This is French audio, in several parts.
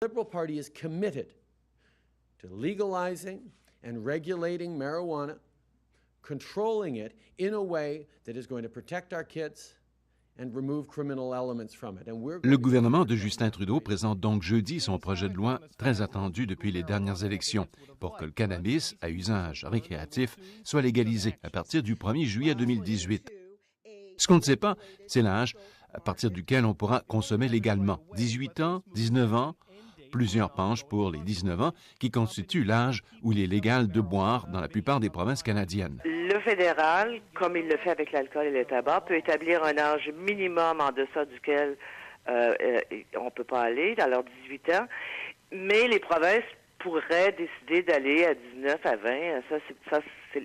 The Liberal Party is committed to legalizing and regulating marijuana, controlling it in a way that is going to protect our kids and remove criminal elements from it. Le gouvernement de Justin Trudeau présente donc jeudi son projet de loi très attendu depuis les dernières élections pour que le cannabis à usage récréatif soit légalisé à partir du 1er juillet 2018. Ce qu'on ne sait pas, c'est l'âge à partir duquel on pourra consommer légalement. 18 ans, 19 ans, plusieurs penchent pour les 19 ans qui constituent l'âge où il est légal de boire dans la plupart des provinces canadiennes. Le fédéral, comme il le fait avec l'alcool et le tabac, peut établir un âge minimum en deçà duquel on ne peut pas aller, à leurs 18 ans, mais les provinces pourraient décider d'aller à 19, à 20.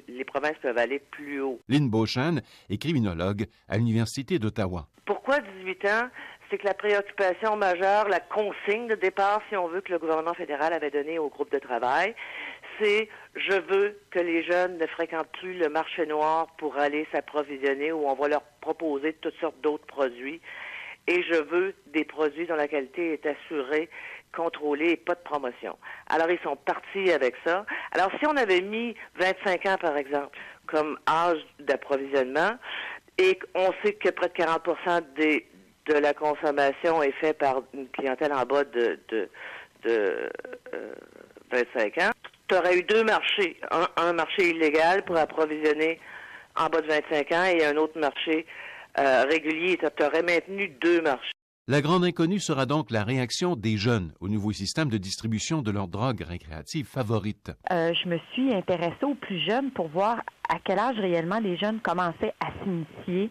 Les provinces peuvent aller plus haut. Lynn Beauchamp est criminologue à l'Université d'Ottawa. Pourquoi 18 ans? C'est que la préoccupation majeure, la consigne de départ, si on veut, que le gouvernement fédéral avait donnée au groupe de travail, c'est « je veux que les jeunes ne fréquentent plus le marché noir pour aller s'approvisionner où on va leur proposer toutes sortes d'autres produits et je veux des produits dont la qualité est assurée, contrôlée et pas de promotion. » Alors, ils sont partis avec ça. Alors, si on avait mis 25 ans, par exemple, comme âge d'approvisionnement et on sait que près de 40% de la consommation est faite par une clientèle en bas de 25 ans, tu aurais eu deux marchés. Un marché illégal pour approvisionner en bas de 25 ans et un autre marché régulier. Tu aurais maintenu deux marchés. La grande inconnue sera donc la réaction des jeunes au nouveau système de distribution de leurs drogues récréatives favorites. Je me suis intéressée aux plus jeunes pour voir à quel âge réellement les jeunes commençaient à s'initier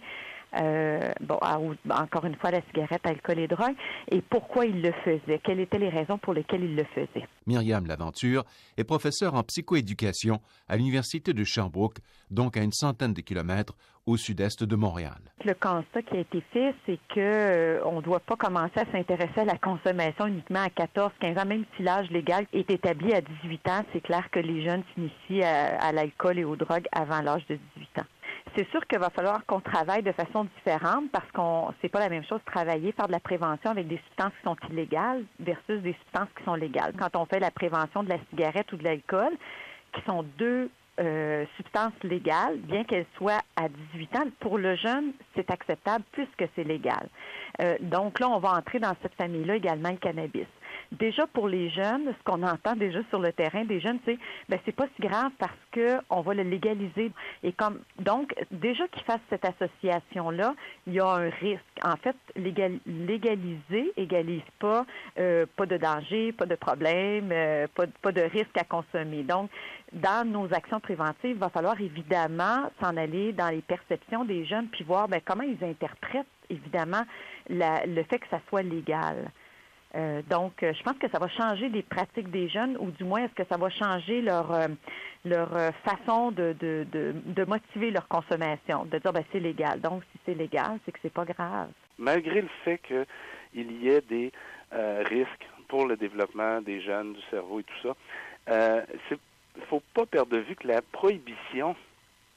encore une fois, la cigarette, l'alcool et drogue, et pourquoi ils le faisaient, quelles étaient les raisons pour lesquelles ils le faisaient. Myriam Laventure est professeure en psychoéducation à l'Université de Sherbrooke, donc à une centaine de kilomètres au sud-est de Montréal. Le constat qui a été fait, c'est qu'on ne doit pas commencer à s'intéresser à la consommation uniquement à 14, 15 ans, même si l'âge légal est établi à 18 ans, c'est clair que les jeunes s'initient à l'alcool et aux drogues avant l'âge de 18 ans. C'est sûr qu'il va falloir qu'on travaille de façon différente parce c'est pas la même chose faire de la prévention avec des substances qui sont illégales versus des substances qui sont légales. Quand on fait la prévention de la cigarette ou de l'alcool, qui sont deux substances légales, bien qu'elles soient à 18 ans, pour le jeune, c'est acceptable puisque c'est légal. Donc là, on va entrer dans cette famille-là également le cannabis. Déjà pour les jeunes, ce qu'on entend déjà sur le terrain des jeunes, c'est c'est pas si grave parce que on va le légaliser. Et donc déjà qu'ils fassent cette association-là, il y a un risque. En fait, légaliser égalise pas de danger, pas de problème, pas de risque à consommer. Donc dans nos actions préventives, il va falloir évidemment s'en aller dans les perceptions des jeunes puis voir comment ils interprètent évidemment le fait que ça soit légal. Donc, je pense que ça va changer les pratiques des jeunes, ou du moins, est-ce que ça va changer leur façon de motiver leur consommation, de dire, c'est légal. Donc, si c'est légal, c'est que c'est pas grave. Malgré le fait qu'il y ait des risques pour le développement des jeunes, du cerveau et tout ça, il faut pas perdre de vue que la prohibition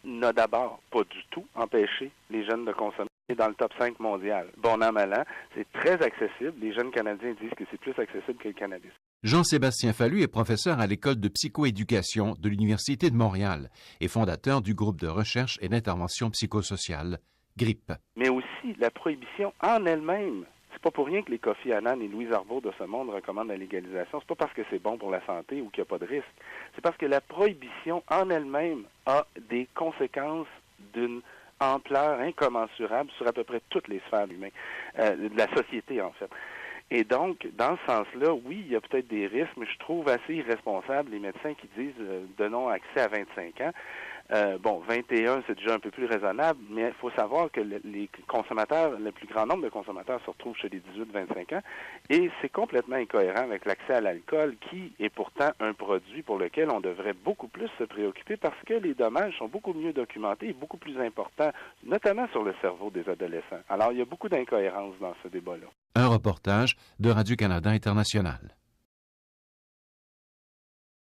n'a d'abord pas du tout empêché les jeunes de consommer. Dans le top 5 mondial. Bon an, mal an, c'est très accessible. Les jeunes Canadiens disent que c'est plus accessible que le cannabis. Jean-Sébastien Fallu est professeur à l'École de psychoéducation de l'Université de Montréal et fondateur du groupe de recherche et d'intervention psychosociale, GRIP. Mais aussi, la prohibition en elle-même. C'est pas pour rien que les Kofi Annan et Louise Arbour de ce monde recommandent la légalisation. C'est pas parce que c'est bon pour la santé ou qu'il n'y a pas de risque. C'est parce que la prohibition en elle-même a des conséquences d'une ampleur incommensurable sur à peu près toutes les sphères humaines, de la société en fait. Et donc, dans ce sens-là, oui, il y a peut-être des risques, mais je trouve assez irresponsable les médecins qui disent donnons accès à 25 ans. 21, c'est déjà un peu plus raisonnable, mais il faut savoir que les consommateurs, le plus grand nombre de consommateurs se retrouvent chez les 18-25 ans, et c'est complètement incohérent avec l'accès à l'alcool, qui est pourtant un produit pour lequel on devrait beaucoup plus se préoccuper parce que les dommages sont beaucoup mieux documentés et beaucoup plus importants, notamment sur le cerveau des adolescents. Alors, il y a beaucoup d'incohérences dans ce débat-là. Un reportage de Radio-Canada International.